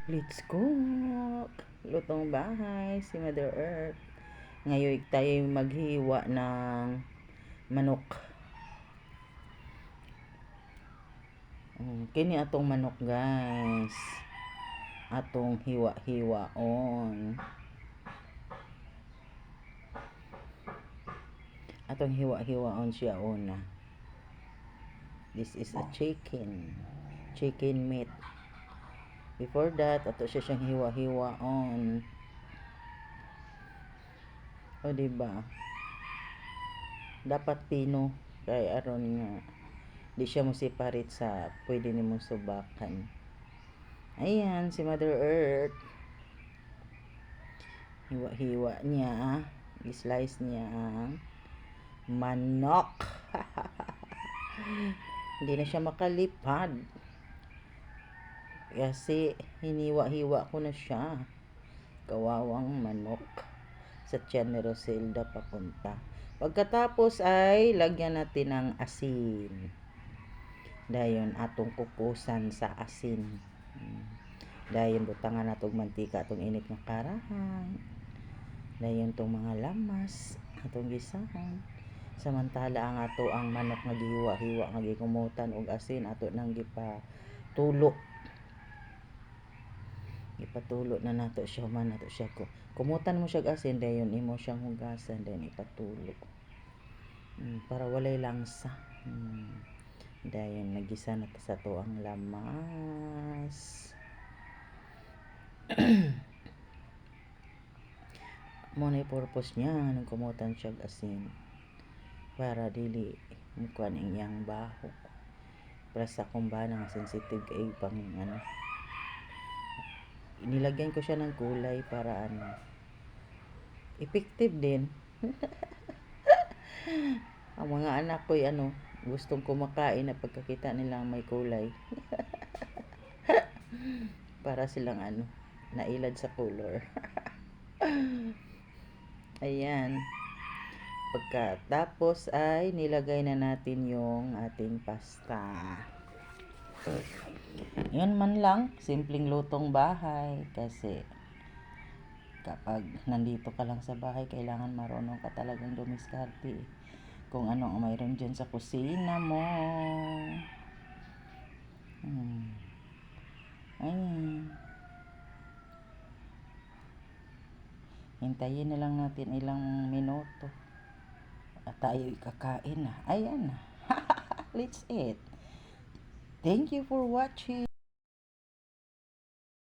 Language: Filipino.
Let's cook! Lutong bahay, si Mother Earth. Ngayon tayo maghiwa ng manok. Kini atong manok guys. Atong hiwa-hiwaon. Atong hiwa-hiwaon siya una. This is a chicken. Chicken meat. Before that, ato siya siyang hiwa-hiwaon. O diba? Dapat pino kay aron nga di siya mo separate sa pwede nimong subakan. Ayan si Mother Earth. Hiwa-hiwa niya. I-slice niya ang manok. Hindi na siya makalipad. Kasi hiniwa-hiwa ko na siya. Kawawang manok. Sa tiyan ni Roselda papunta. Pagkatapos ay lagyan natin ng asin. Dayon atong kukusan sa asin. Dayon butangan natong mantika atong init nga karahan. Dayon tong mga lamas atong gisahan. Samantala ang ato ang manok nga gihiwa-hiwa nga gikumutan og asin ato nang gipatulo. Ipatulo na nato siya man nato siya ko. Kumutan mo siya asin dayon imo siyang hugasan dayon ipatulo. Para walay langsa. Dayon nagisa na ta sa to ang lamas. Mo na purpose niya nang kumutan siya asin. Para dili mukuan ang iyang baho. Para sa kumbana nga sensitive kay pang ano. Inilagyan ko siya ng gulay para effective din. Ang mga anak ko gustong kumakain na pagkakita nilang may kulay. Para silang nailad sa color. Ayan. Pagkatapos ay nilagay na natin yung ating pasta. Yun man lang, simpleng lutong bahay kasi kapag nandito ka lang sa bahay, kailangan marunong ka talagang dumiskarte kung ano ang mayroon dyan sa kusina mo. Ayan. Hintayin na lang natin ilang minuto at tayo kakain na. Ayan na. Let's eat. Thank you for watching.